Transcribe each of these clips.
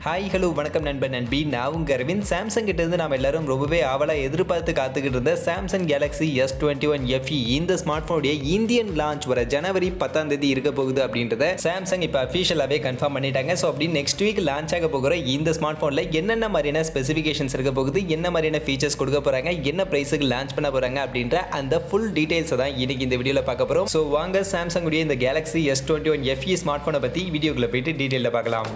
Hi hello வணக்கம் நண்பன் நண்பி. நான் உங்கள் அரவிந்த். சாம்சங் கிட்டேருந்து நாம் எல்லாரும் ரொம்பவே ஆவலாக எதிர்பார்த்து காத்துக்கிட்டு இருந்த சாம்சங் கேலக்ஸி S21 FE இந்த ஸ்மார்ட் ஃபோனுடைய இந்தியன் லான்ச் வர ஜனவரி 10 இருக்க போகுது அப்படின்றத சாம்சங் இப்போ அஃபிஷியலாகவே கன்ஃபார்ம் பண்ணிட்டாங்க. ஸோ அப்படி நெக்ஸ்ட் வீக் லான்ச் ஆக போகிற இந்த ஸ்மார்ட் ஃபோனில் என்னென்ன மாதிரியான ஸ்பெசிஃபிகேஷன்ஸ் இருக்க போகுது, என்ன மாதிரியான ஃபீச்சர்ஸ் கொடுக்க போகிறாங்க, என்ன ப்ரைஸுக்கு லான்ச் பண்ண போகிறாங்க அப்படின்ற அந்த ஃபுல் டீடைல்ஸை தான் இன்னைக்கு இந்த வீடியோவில் பார்க்க போகிறோம். ஸோ வாங்க சாம்சங் உடைய இந்த கேலக்ஸி S21 FE ஸ்மார்ட் ஃபோனை பற்றி வீடியோக்குள்ளே போயிட்டு டீட்டெயிலில் பார்க்கலாம்.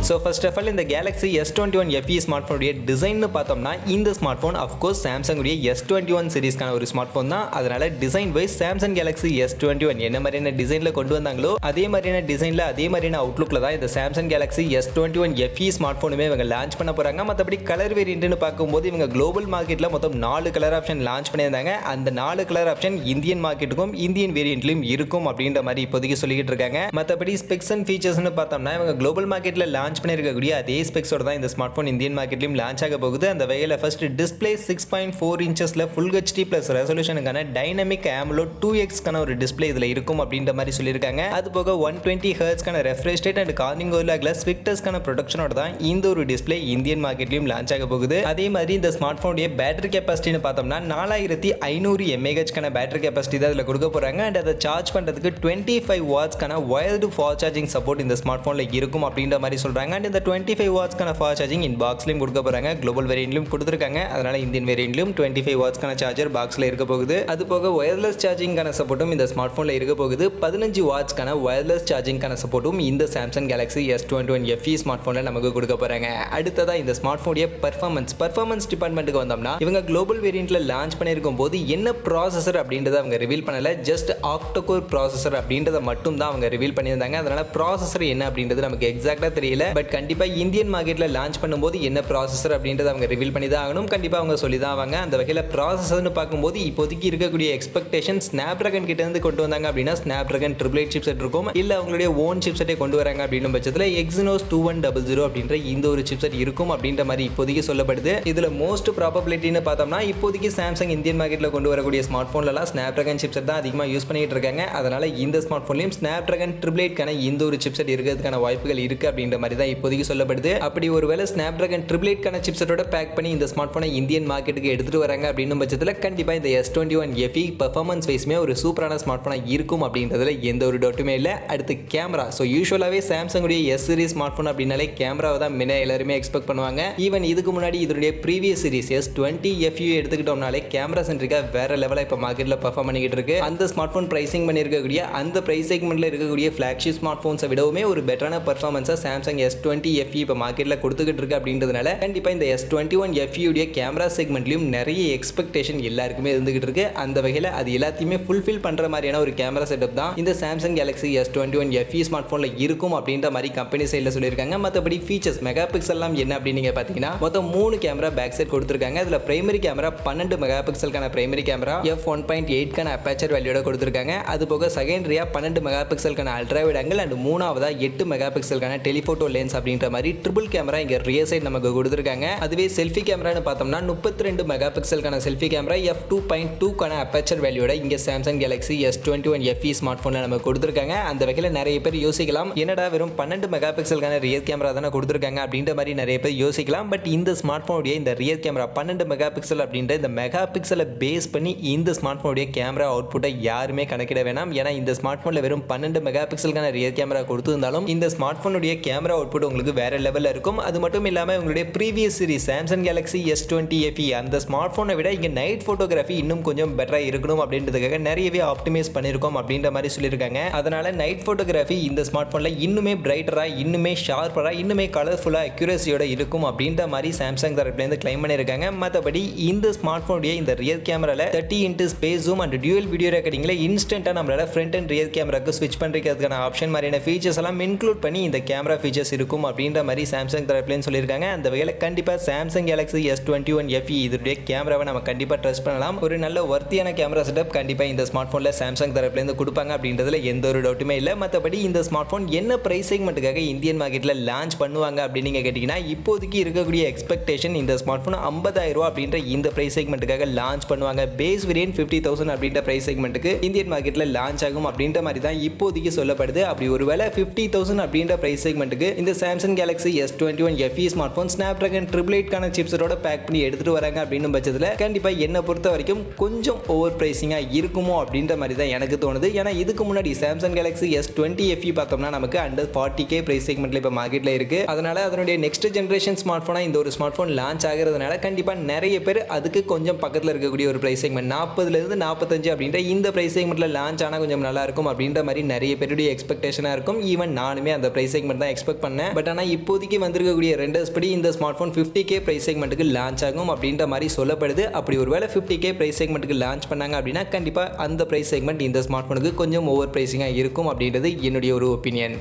ஸோ ஃபர்ஸ்ட் ஆஃப் ஆல் இந்த கேலக்ஸி S21 FE ஸ்மார்ட் ஃபோனுடைய டிசைன்னு பார்த்தோம்னா இந்த ஸ்மார்ட் ஃபோன் அஃப்கோர்ஸ் சாம்சங் உடைய S21 சீரிஸ்க்கான ஒரு ஸ்மார்ட் ஃபோன் தான். அதனால design wise Samsung Galaxy S21 என்ன மாதிரியான டிசைனில் கொண்டு வந்தாங்களோ அதே மாதிரியான டிசைனில் அதே மாதிரியான அவுட்லுக்கில் தான் இந்த Samsung Galaxy S21 FE smart ஃபோனுமே இவங்க லான்ச் பண்ண போகிறாங்க. மற்றபடி கலர் வேரியன்ட்னு பார்க்கும்போது இவங்க குளோபல் மார்க்கெட்டில் மொத்தம் 4 கலர் ஆப்ஷன் லான்ச் பண்ணியிருந்தாங்க. அந்த 4 கலர் ஆப்ஷன் இந்தியன் மார்க்கெட்டுக்கும் இந்தியன் வேரியன்ட்லையும் இருக்கும் அப்படின்ற மாதிரி இப்போதைக்கு சொல்லிக்கிட்டு இருக்காங்க. மற்றபடி ஸ்பெக்ஸ் அண்ட் ஃபீச்சர்ஸ்னு பார்த்தோம்னா இவங்க குளோபல் மார்க்கெட்டில் லான்ச் பண்ணிருக்கக்கூடிய அதே ஸ்பெக்ஸோட தான் இந்த ஸ்மார்ட் ஃபோன் இந்தியன் மார்க்கெட்லயும் லான்ச் ஆக போகுது. அந்த வகையில் ஃபர்ஸ்ட் டிஸ்பிளே 6.4 இன்ச்சஸ்ல ஃபுல் ஹெச்டி பிளஸ் ரெசல்யூஷனுக்கான டைனமிக் AMOLED 2x கான ஒரு டிஸ்பிளே இதுல இருக்கும் அப்படின்ற மாதிரி சொல்லியிருக்காங்க. அது போக 120 Hz கான refresh rate and Corning Gorilla Glass Victus கான ப்ரொடக்ஷனோட தான் இந்த ஒரு டிஸ்பிளே இந்தியன் மார்க்கெட்லயும் லான்ச் ஆக போகுது. அதே மாதிரி இந்த ஸ்மார்ட் ஃபோனுடைய பேட்டரி கெபாசிட்டின்னு பார்த்தோம்னா 4500 mAh கான பேட்டரி கெபாசிட்டி தான் இதுல கொடுக்க போறாங்க. அண்ட் அதை சார்ஜ் பண்றதுக்கு 25 வாட்ஸ் கான வயர்டு ஃபாஸ்ட் சார்ஜிங் சப்போர்ட் இந்த ஸ்மார்ட் ஃபோன்ல இருக்கும் அப்படின்ற மாதிரி சொல்றாங்க. அண்ட் இந்த 25 வாட்ஸ்க்கான ஃபாஸ்ட் சார்ஜிங் இன் பாக்ஸ்லயும் கொடுக்க போறாங்க. குளோபல் வேரியன்ட்லயும் கொடுத்திருக்காங்க. அதனால இந்தியன் வேரியன்ட்லயும் 25 வாட்ஸ்க்கான சார்ஜர் பாக்ஸ்ல இருக்க போகுது. அது போக வயர்லெஸ் சார்ஜிங்கான சப்போர்ட்டும் இந்த ஸ்மார்ட் போன்ல இருக்க போகுது. 15 வாட்ஸ்க்கான வயர்லெஸ் சார்ஜிங்கான சப்போர்ட்டும் இந்த Samsung Galaxy S21 FE smart போன்ல நமக்கு கொடுக்க போறாங்க. அடுத்ததா இந்த ஸ்மார்ட் போனுடைய பெர்ஃபார்மன்ஸ் டிபார்ட்மெண்ட்டுக்கு வந்தோம்னா இவங்க குளோபல் வேரியன்ட்ல லான்ச் பண்ணிருக்கும் போது என்ன ப்ராசஸர் அப்படின்றத அவங்க ரிவீல் பண்ணல. ஜஸ்ட் ஆக்டோகோர் ப்ராசஸர் அப்படின்றத மட்டும் தான் அவங்க ரிவீல் பண்ணியிருந்தாங்க. அதனால ப்ராசஸர் என்ன அப்படின்றது நமக்கு எக்ஸாக்டா தெரியல. பட் கண்டிப்பா இந்தியன் மார்க்கெட்ல லான்ச் பண்ணும்போது என்ன ப்ராசஸர் அப்படின்றத அவங்க ரிவீல் பண்ணி தான் ஆகணும். கண்டிப்பா அவங்க சொல்லி தான் ஆவாங்க. அந்த வகையில் ப்ராசஸர்னு பார்க்கும்போது இப்போதைக்கு இருக்கக்கூடிய எக்ஸ்பெக்டேஷன் ஸ்னாப்டிராகன் கிட்ட இருந்து கொண்டு வந்தாங்க அப்படின்னா ஸ்னாப்டிராகன் 888 சிப்செட் இருக்கும். இல்ல அவங்களுடைய ஓன் சிப்செட்டை கொண்டு வராங்க அப்படின்ற பட்சத்தில் Exynos 2100 அப்படின்ற இந்த ஒரு சிப்செட் இருக்கும் அப்படின்ற மாதிரி இப்போதைக்கு சொல்லப்படுது. இதுல மோஸ்ட் ப்ராபபிலிட்டின்னு பார்த்தோம்னா இப்போதைக்கு சாம்சங் இந்தியன் மார்க்கெட்ல கொண்டு வரக்கூடிய ஸ்மார்ட் போன்லாம் ஸ்னாப்டிராகன் சிப்செட் தான் அதிகமாக யூஸ் பண்ணிட்டு இருக்காங்க. அதனால இந்த ஸ்மார்ட் போன்லயும் ஸ்னாப்டிராகன் 888 கான இந்த ஒரு சிப்செட் இருக்கிறதுக்கான வாய்ப்புகள் இருக்கு அப்படின்ற மாதிரி தான் இப்போதைக்கு சொல்லப்படுது. அப்படி ஒருவேளை ஸ்னாப்டிராகன் 888 கான சிப்செட்டோட பேக் பண்ணி இந்த ஸ்மார்ட் போனை இந்தியன் மார்க்கெட்டுக்கு எடுத்துட்டு வராங்க அப்படின்னும் பட்சத்தில் கண்டிப்பா இந்த S21 FE பெர்ஃபார்மன்ஸ் வைஸ்மே ஒரு சூப்பரான ஸ்மார்ட் போனா இருக்கும் அப்படின்றதுல எந்த ஒரு டவுட்டுமே இல்லை. அடுத்து கேமரா. ஸோ யூஸ்வலாகவே சாம்சங் உடைய S சீரிஸ் ஸ்மார்ட் போன் அப்படின்னாலே கேமராவை தான் முன்ன எல்லாருமே எக்ஸ்பெக்ட் பண்ணுவாங்க. ஈவன் இதுக்கு முன்னாடி இதனுடைய ப்ரீவியஸ் சீரிஸ் S20 FE எடுத்துக்கிட்டோம்னாலே கேமரா சென்ட்ரிக்கா வேற லெவலா இப்போ மார்க்கெட்ல பெர்ஃபார்ம் பண்ணிக்கிட்டு இருக்கு. அந்த ஸ்மார்ட் போன் பிரைசிங் பண்ணிருக்கக்கூடிய அந்த பிரைஸ் செக்மெண்ட்ல இருக்கக்கூடிய ஃபிளாக்ஷிப் ஸ்மார்ட் போன்ஸை விடவுமே ஒரு பெட்டரான பெர்ஃபார்மன்ஸை சாம்சங் S20 FE இப்போ மார்க்கெட்ல கொடுத்துக்கிட்டு இருக்கு அப்படின்றதுனால கண்டிப்பா இந்த S21 FE உடைய கேமரா செக்மெண்ட்லயும் நிறைய எக்ஸ்பெக்டேஷன் எல்லாருக்குமே இருந்துகிட்டு இருக்கு. அந்த வகையில் அது எல்லாத்தையுமே ஃபுல்ஃபில் பண்ற மாதிரியான ஒரு கேமரா செட்டப் தான் இந்த Samsung Galaxy S21 FE smart போன்ல இருக்கும் அப்படின்ற மாதிரி கம்பெனி சைட்ல சொல்லியிருக்காங்க. மற்றபடி ஃபீச்சர்ஸ் மெகா பிக்சல்லாம் என்ன அப்படின்னு நீங்க பாத்தீங்கன்னா மொத்தம் 3 கேமரா பேக் சைட் கொடுத்திருக்காங்க. இதுல பிரைமரி கேமரா 12 மெகா பிக்சலுக்கான பிரைமரி கேமரா f1.8 கான அப்பேச்சர் வேல்யூட கொடுத்திருக்காங்க. அது போக செகண்டரியா 12 மெகா பிக்சலுக்கான அல்ட்ரா வைட் ஆங்கிள் அண்ட் மூணாவதா 8 மெகா பிக்சலுக்கான டெலிஃபோட்டோ லென்ஸ் அப்படின்ற மாதிரி ட்ரிபிள் கேமரா இங்க ரியர் சைடு நமக்கு கொடுத்திருக்காங்க. அதுவே செல்ஃபி கேமரான்னு பார்த்தோம்னா 32 மெகா பிக்சலுக்கான செல்ஃபி கேமரா f2.2 கான அப்பேச்சர் வேல்யூட இங்க Samsung Galaxy S21 FE smart போன்ல நமக்கு கொடுத்திருக்காங்க. அந்த வகையில் நிறைய பேர் யோசிக்கலாம் என்னடா வெறும் 12 மெகா பிக்சலுக்கான ரியர் கேமரா தானே கொடுத்திருக்காங்க அப்படின்ற மாதிரி நிறைய பேர் யோசிக்கலாம். பட் இந்த ஸ்மார்ட் போனுடைய இந்த ரியர் கேமரா 12 மெகா பிக்சல் அப்படின்ற இந்த மெகா பிக்சலை பேஸ் பண்ணி இந்த ஸ்மார்ட் போனுடைய கேமரா அவுட்புட்டை யாருமே கணக்கிட வேணாம். ஏன்னா இந்த ஸ்மார்ட் போன்ல வெறும் 12 மெகா பிக்சலுக்கான ரியர் கேமரா கொடுத்திருந்தாலும் இந்த ஸ்மார்ட் போனுடைய கேமரா அவுட்புட் உங்களுக்கு வேற லெவல்ல இருக்கும். அது மட்டும் இல்லாம உங்களுடைய previous series Samsung Galaxy S20 FE அந்த ஸ்மார்ட் போனை விட இங்க நைட் போட்டோகிராஃபி இன்னும் கொஞ்சம் பெட்டரா இருக்கணும் அப்படின்றதுக்காக நிறையவே ஆப்டிமைஸ் பண்ணிருக்கோம் அப்படின்ற மாதிரி சொல்லியிருக்காங்க. அதனால நைட் போட்டோகிராஃபி இந்த ஸ்மார்ட் போன்ல இன்னுமே பிரைட்டரா, இன்னுமே ஷார்ப்பரா, இன்னுமே கலர்ஃபுல்லா, அக்யூரசியோட இருக்கும் அப்படின்ற மாதிரி சாம்சங் தரப்புல இருந்து கிளைம் பண்ணிருக்காங்க. மற்றபடி இந்த ஸ்மார்ட் போனுடைய இந்த ரியர் கேமரால 30x space zoom and dual video ரெக்கார்டிங்ல இன்ஸ்டன்ட்டா நம்மளால ஃப்ரண்ட் அண்ட் ரியர் கேமராக்கு ஸ்விட்ச் பண்றதுக்கான ஆப்ஷன் மாதிரியான ஃபீச்சர்ஸ் எல்லாம் இன்க்ளூட் பண்ணி இந்த கேமரா ஃபீச்சர்ஸ் இருக்கும் இருக்கும் அப்படின்ற மாதிரி சாம்சங் தரப்புலேன்னு சொல்லியிருக்காங்க. அந்த வகையில் கண்டிப்பாக சாம்சங் கேலக்ஸி S21 FE இதோடைய கேமராவை நம்ம கண்டிப்பாக ட்ரஸ்ட் பண்ணலாம். ஒரு நல்ல வர்த்தியான கேமரா செட்டப் கண்டிப்பாக இந்த ஸ்மார்ட் ஃபோனில் சாம்சங் தரப்புலேருந்து கொடுப்பாங்க அப்படின்றதுல எந்த ஒரு டவுட்டுமே இல்லை. மற்றபடி இந்த ஸ்மார்ட் ஃபோன் என்ன ப்ரைஸ் செக்மெண்ட்டுக்காக இந்தியன் மார்க்கெட்டில் லான்ச் பண்ணுவாங்க அப்படின்னு நீங்கள் கேட்டிங்கன்னா, இப்போதைக்கு இருக்கக்கூடிய எக்ஸ்பெக்டேஷன் இந்த ஸ்மார்ட் ஃபோன் 50,000 அப்படின்ற இந்த ப்ரைஸ் செக்மெண்ட்டுக்காக லான்ச் பண்ணுவாங்க. பேஸ் வேரியன்ட் 50,000 அப்படின்ற ப்ரைஸ் செக்மெண்ட்டுக்கு இந்தியன் மார்க்கெட்டில் லான்ச் ஆகும் அப்படின்ற மாதிரி தான் இப்போதைக்கு சொல்லப்படுது. அப்படி ஒருவேளை 50,000 அப்படின்ற ப்ரைஸ் செக்மெண்ட்டுக்கு இந்த Samsung Galaxy S21 FE smart phone Snapdragon 888 சிப்ஸோட பேக் பண்ணி எடுத்துட்டு வராங்க அப்படின்னு பட்சத்தில் கண்டிப்பாக என்னை பொறுத்த வரைக்கும் கொஞ்சம் ஓவர் பிரைசிங்காக இருக்குமோ அப்படின்ற மாதிரி தான் எனக்கு தோணுது. ஏன்னா இதுக்கு முன்னாடி சாம்சங் கேலக்ஸி S20 FE பார்த்தோம்னா நமக்கு அண்டர் 40K பிரைஸ் செக்மெண்ட்ல இப்போ மார்க்கெட்டில் இருக்கு. அதனால அதனுடைய நெக்ஸ்ட் ஜென்ரேஷன் ஸ்மார்ட் ஃபோனாக இந்த ஒரு ஸ்மார்ட் ஃபோன் லான்ச் ஆகிறதுனால கண்டிப்பாக நிறைய பேர் அதுக்கு கொஞ்சம் பக்கத்தில் இருக்கக்கூடிய ஒரு பிரைஸ் செக்மெண்ட் 40லேருந்து 45 அப்படின்ற இந்த பிரைஸ் செக்மெண்ட்ல லான்ச் ஆனால் கொஞ்சம் நல்லா இருக்கும் அப்படின்ற மாதிரி நிறைய பேருடைய எக்ஸ்பெக்டேஷனாக இருக்கும். ஈவன் நானுமே அந்த பிரைஸ் செக்மெண்ட் தான் எக்ஸ்பெக்ட் பண்ணேன். பட் ஆனால் இப்போதைக்கு வந்திருக்கக்கூடிய ரெண்டர்ஸ் படி இந்த ஸ்மார்ட் ஃபோன் 50K பிரைஸ் செக்மெண்ட்டுக்கு லான்ச் ஆகும் அப்படின்ற மாதிரி சொல்லப்படுது. அப்படி ஒருவேளை 50K பிரைஸ் செக்மெண்ட்டுக்கு லான்ச் பண்ணாங்க அப்படின்னா கண்டிப்பாக அந்த பிரைஸ் செக்மெண்ட் இந்த ஸ்மார்ட் ஃபோனுக்கு கொஞ்சம் ஓவர் பிரைசிங்காக இருக்கும் அப்படின்றது என்னுடைய ஒரு ஒப்பீனியன்.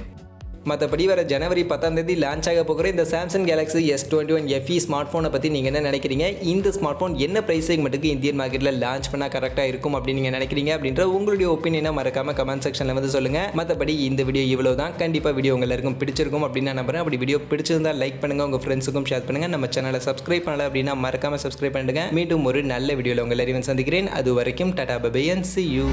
மற்றபடி வர ஜனவரி 10 லான்ச் ஆக போகிற இந்த Samsung Galaxy S21 FE smart ஃபோனை பற்றி நீங்கள் என்ன நினைக்கிறீங்க? இந்த ஸ்மார்ட் ஃபோன் என்ன பிரைஸ் செக்மெண்ட்டுக்கு இந்தியன் மார்க்கெட்டில் லான்ச் பண்ணால் கரெக்டாக இருக்கும் அப்படின்னு நீங்கள் நினைக்கிறீங்க அப்படின்ற உங்களுடைய ஒப்பீனியனை மறக்காமல் கமெண்ட் செக்ஷனில் வந்து சொல்லுங்கள். மற்றபடி இந்த வீடியோ இவ்வளோ தான். கண்டிப்பாக வீடியோ உங்கள் எல்லாருக்கும் பிடிச்சிருக்கும் அப்படின்னு நான் நம்புறேன். அப்படி வீடியோ பிடிச்சிருந்தால் லைக் பண்ணுங்கள், உங்கள் ஃப்ரெண்ட்ஸுக்கும் ஷேர் பண்ணுங்கள். நம்ம சேனலை சப்ஸ்கிரைப் பண்ணல அப்படின்னா மறக்காமல் சப்ஸ்கிரைப் பண்ணுங்கள். மீண்டும் ஒரு நல்ல வீடியோவில் உங்கள் எல்லாரையும் சந்திக்கிறேன். அது வரைக்கும் tata bye bye and see you.